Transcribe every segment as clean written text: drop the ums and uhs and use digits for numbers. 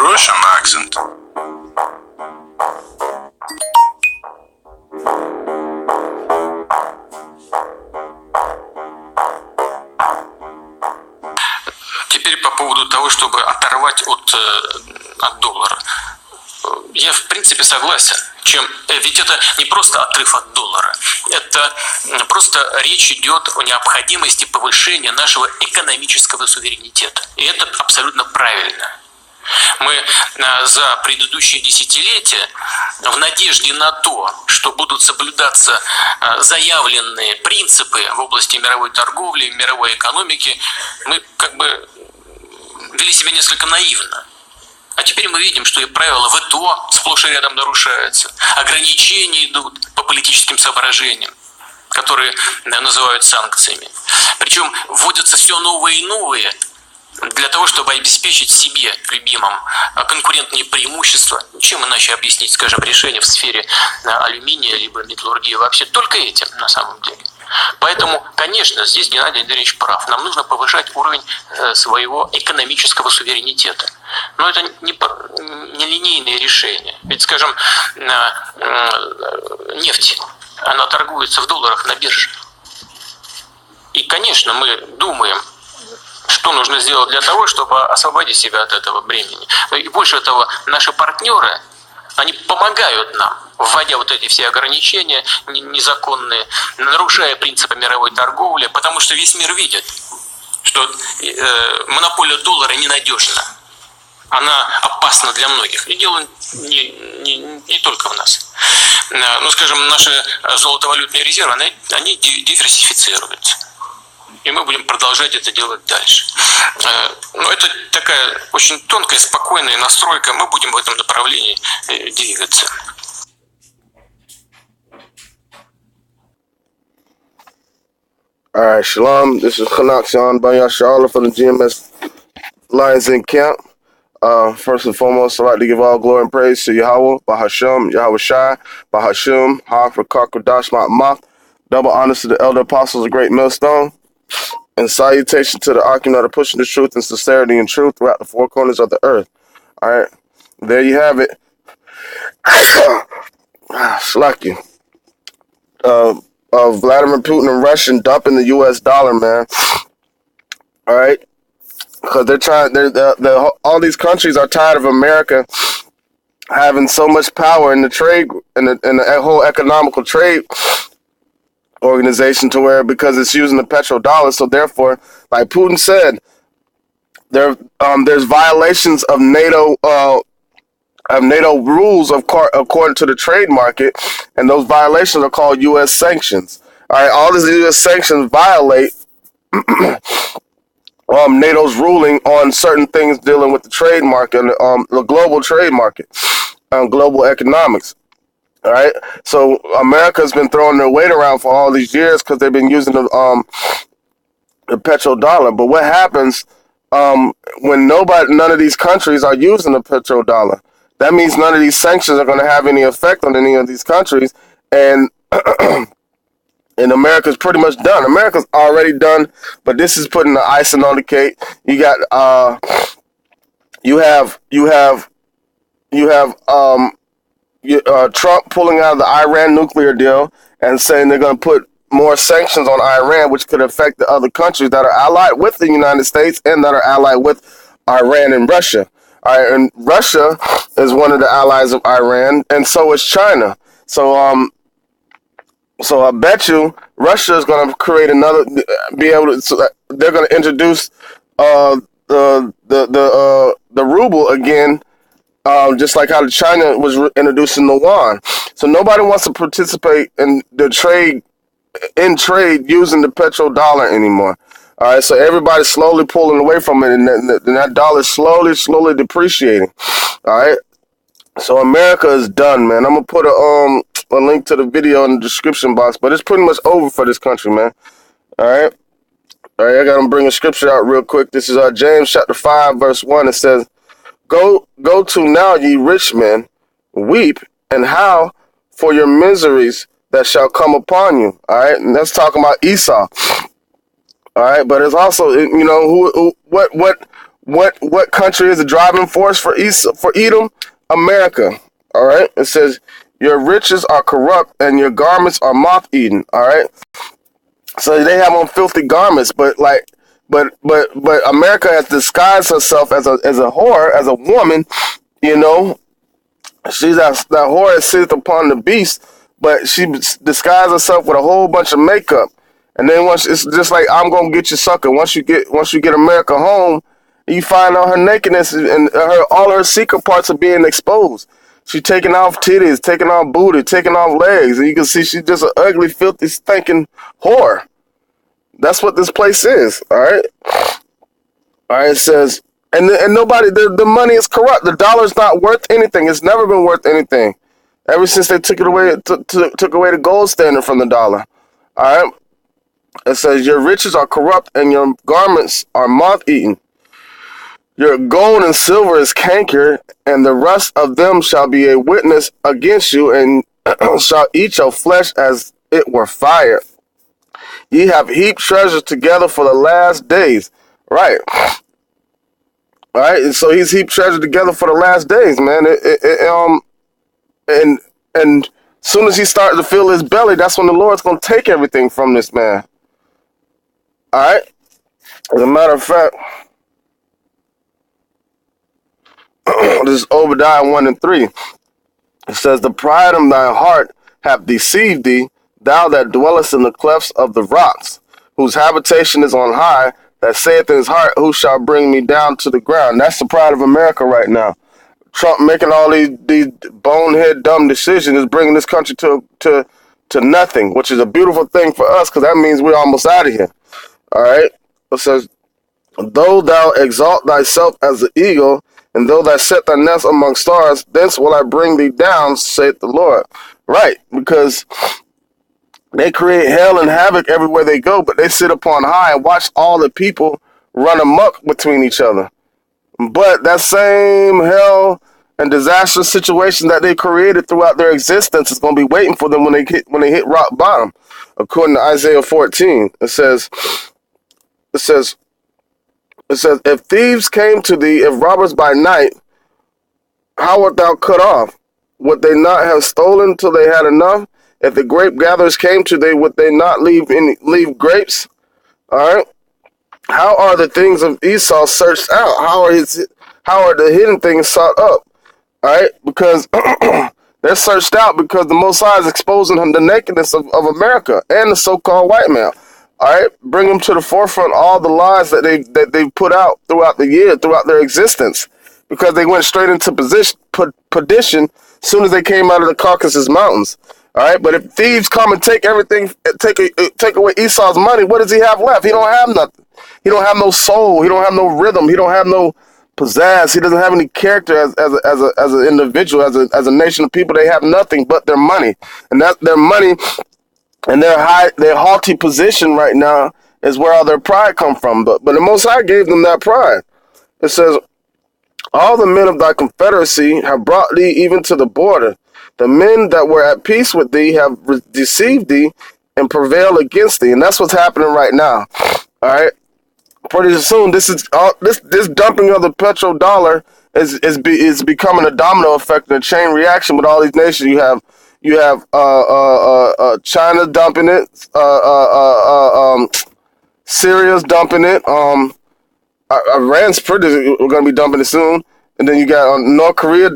Russian accent. Теперь по поводу того, чтобы оторвать от доллара. Я в принципе согласен. Ведь это не просто отрыв от доллара, это просто речь идет о необходимости повышения нашего экономического суверенитета. И это абсолютно правильно. Мы за предыдущие десятилетия в надежде на то, что будут соблюдаться заявленные принципы в области мировой торговли, мировой экономики, мы как бы вели себя несколько наивно. А теперь мы видим, что и правила ВТО сплошь и рядом нарушаются. Ограничения идут по политическим соображениям, которые называют санкциями. Причем вводятся все новые и новые для того, чтобы обеспечить себе, любимым, конкурентные преимущества. Чем иначе объяснить, скажем, решения в сфере алюминия либо металлургии вообще? Только этим на самом деле. Поэтому, конечно, здесь Геннадий Андреевич прав. Нам нужно повышать уровень своего экономического суверенитета. Но это не линейные решения. Ведь, скажем, нефть, она торгуется в долларах на бирже. И, конечно, мы думаем, что нужно сделать для того, чтобы освободить себя от этого бремени. И больше того, наши партнеры, они помогают нам, вводя вот эти все ограничения незаконные, нарушая принципы мировой торговли, потому что весь мир видит, что монополия доллара ненадежна. Она опасна для многих. И дело не только в нас. Ну, скажем, наши золотовалютные резервы, они диверсифицируются. И мы будем продолжать это делать дальше. Но это такая очень тонкая, спокойная настройка. Мы будем в этом направлении двигаться. All right, Shalom. This is Kanakshan Bayashala from the GMS Lions in Camp. First and foremost, I'd like to give all glory and praise to Yahweh, Bahasham, Yahweh Shai, Bahasham, Ha for Karkodash Ma'amah. Double honors to the elder apostles of Great Millstone. And salutation to the Archon that are pushing the truth and sincerity and truth throughout the four corners of the earth. All right, there you have it. Slacky. Vladimir Putin and Russia dumping the U.S. dollar, man. All right, because they're trying. All these countries are tired of America having so much power in the trade in the whole economical trade organization, to where, because it's using the petrodollar, so therefore, like Putin said, there's violations of NATO rules according to the trade market, and those violations are called U.S. sanctions. All right, all these U.S. sanctions violate NATO's ruling on certain things dealing with the trade market, the global trade market, global economics. All right, so America's been throwing their weight around for all these years because they've been using the petrodollar. But what happens when none of these countries are using the petrodollar? That means none of these sanctions are going to have any effect on any of these countries, and and America's pretty much done. America's already done, but this is putting the icing on the cake. You got you have Trump pulling out of the Iran nuclear deal and saying they're going to put more sanctions on Iran, which could affect the other countries that are allied with the United States and that are allied with Iran and Russia. All right, and Russia is one of the allies of Iran, and so is China. So I bet you Russia is going to create another, they're going to introduce the ruble again. Just like how China was introducing the yuan. So nobody wants to participate in the trade using the petrodollar anymore. All right, so everybody's slowly pulling away from it, and that dollar's slowly depreciating. All right, so America is done, man. I'm gonna put a link to the video in the description box, but it's pretty much over for this country, man. All right, I gotta bring a scripture out real quick. This is James chapter 5, verse 1. It says, Go to now, ye rich men, weep and howl for your miseries that shall come upon you. All right, and that's talking about Esau. All right, but it's also, what What country is the driving force for Edom? America. All right. It says your riches are corrupt and your garments are moth-eaten. All right. So they have on filthy garments, but but America has disguised herself as a whore, as a woman. You know, she's that whore that sits upon the beast, but she disguised herself with a whole bunch of makeup. And then once it's just like I'm gonna get you, sucker. Once you get America home, you find out her nakedness and all her secret parts are being exposed. She's taking off titties, taking off booty, taking off legs, and you can see she's just an ugly, filthy, stinking whore. That's what this place is. All right. All right. It says, and nobody, the money is corrupt. The dollar's not worth anything. It's never been worth anything. Ever since they took it away, took away the gold standard from the dollar. All right. It says your riches are corrupt and your garments are moth-eaten. Your gold and silver is canker, and the rust of them shall be a witness against you, and shall eat your flesh as it were fire. Ye have heaped treasures together for the last days. Right. All right. And so he's heaped treasure together for the last days, man. And soon as he starts to fill his belly, that's when the Lord's going to take everything from this man. All right. As a matter of fact, this is Obadiah 1 and 3. It says, the pride of thy heart hath deceived thee, thou that dwellest in the clefts of the rocks, whose habitation is on high, that saith in his heart, who shall bring me down to the ground? That's the pride of America right now. Trump making all these bonehead dumb decisions is bringing this country to nothing, which is a beautiful thing for us because that means we're almost out of here. All right. It says, though thou exalt thyself as the eagle, and though thou set thy nest among stars, thence will I bring thee down, saith the Lord. Right, because they create hell and havoc everywhere they go, but they sit upon high and watch all the people run amok between each other. But that same hell and disastrous situation that they created throughout their existence is going to be waiting for them when they hit rock bottom. According to Isaiah 14, it says, if thieves came to thee, if robbers by night, how art thou cut off? Would they not have stolen till they had enough? If the grape gatherers came to thee, would they not leave grapes? All right. How are the things of Esau searched out? How are the hidden things sought up? All right, because they're searched out because the Most High is exposing the nakedness of America and the so-called white man. All right, bring them to the forefront all the lies that they've put out throughout the year, throughout their existence, because they went straight into perdition as soon as they came out of the Caucasus Mountains. All right, but if thieves come and take everything, take away Esau's money, what does he have left? He don't have nothing. He don't have no soul. He don't have no rhythm. He don't have no pizzazz. He doesn't have any character as an individual, as a nation of people. They have nothing but their money, and that their money and their haughty position right now is where all their pride come from. But the Most High gave them that pride. It says, all the men of thy confederacy have brought thee even to the border. The men that were at peace with thee have deceived thee and prevailed against thee. And that's what's happening right now. All right. Pretty soon, this dumping of the petrodollar is becoming a domino effect and a chain reaction with all these nations. You have China dumping it, Syria's dumping it, Iran's we're going to be dumping it soon, and then you got North Korea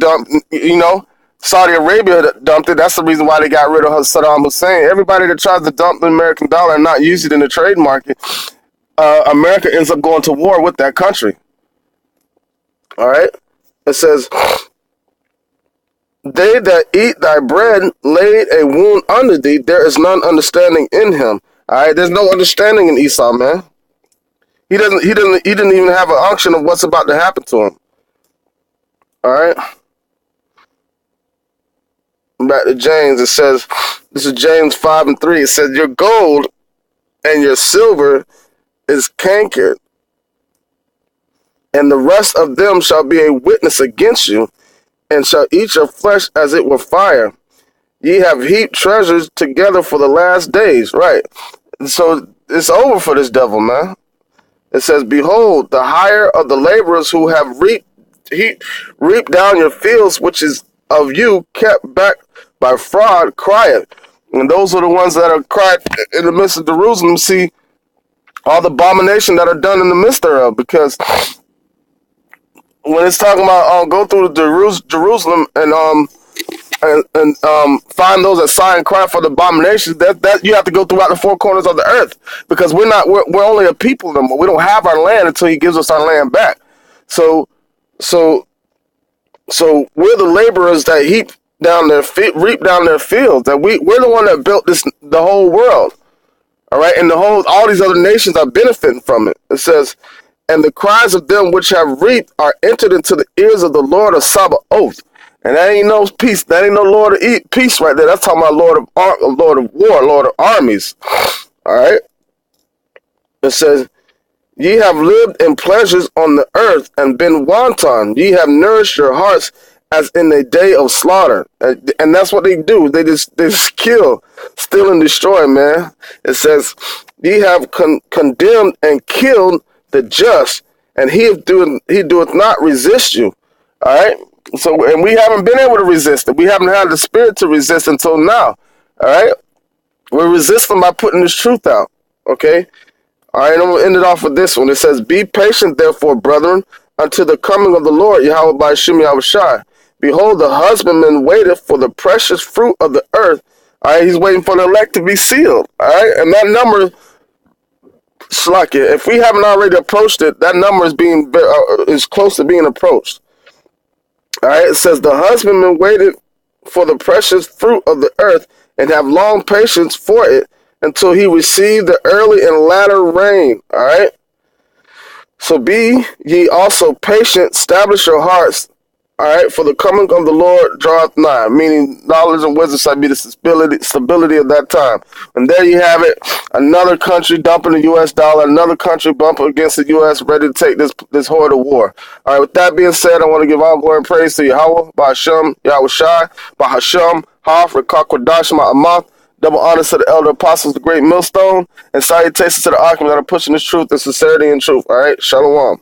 Saudi Arabia dumped it. That's the reason why they got rid of Saddam Hussein. Everybody that tries to dump the American dollar and not use it in the trade market, America ends up going to war with that country. All right? It says, they that eat thy bread laid a wound under thee. There is none understanding in him. All right? There's no understanding in Esau, man. He didn't even have an unction of what's about to happen to him. All right? Back to James, it says, this is James 5 and 3. It says, your gold and your silver is cankered, and the rest of them shall be a witness against you, and shall eat your flesh as it were fire. Ye have heaped treasures together for the last days. Right. So it's over for this devil, man. It says, behold, the hire of the laborers who have reaped down your fields, which is of you kept back by fraud, crieth. And those are the ones that are cried in the midst of Jerusalem. See all the abomination that are done in the midst thereof, because when it's talking about go through the Jerusalem and find those that sigh and cry for the abominations, that you have to go throughout the four corners of the earth, because we're only a people anymore. We don't have our land until he gives us our land back. So we're the laborers that reap down their fields. That we're the one that built the whole world. All right, and all these other nations are benefiting from it. It says, and the cries of them which have reaped are entered into the ears of the Lord of Sabaoth. And that ain't no peace. That ain't no Lord of peace right there. That's talking about Lord of war, Lord of armies. All right. It says, ye have lived in pleasures on the earth and been wanton. Ye have nourished your hearts as in a day of slaughter. And that's what they do. They just kill, steal, and destroy, man. It says, ye have condemned and killed the just, and he doeth not resist you. All right. So, and we haven't been able to resist it. We haven't had the spirit to resist until now. All right. We're resisting by putting this truth out. Okay. All right. I'm going to end it off with this one. It says, be patient, therefore, brethren, unto the coming of the Lord, Yahweh by Shem Yahushai. Behold, the husbandman waiteth for the precious fruit of the earth. All right. He's waiting for the elect to be sealed. All right. And that number, Slakia, if we haven't already approached it, that number is close to being approached. All right, it says, the husbandman waited for the precious fruit of the earth and have long patience for it until he receive the early and latter rain. All right. So be ye also patient, establish your hearts. All right, for the coming of the Lord draweth nigh, meaning knowledge and wisdom shall be the stability of that time. And there you have it, another country dumping the U.S. dollar, another country bumping against the U.S., ready to take this horrible war. All right, with that being said, I want to give all glory and praise to Yahweh, Ba'Hashem, Yahushai, Ba'Hashem, Haf, Rekakwadash, Ma'amath, double honors to the elder apostles, the great millstone, and salutations to the Akim that are pushing this truth and sincerity and truth. All right, Shalom.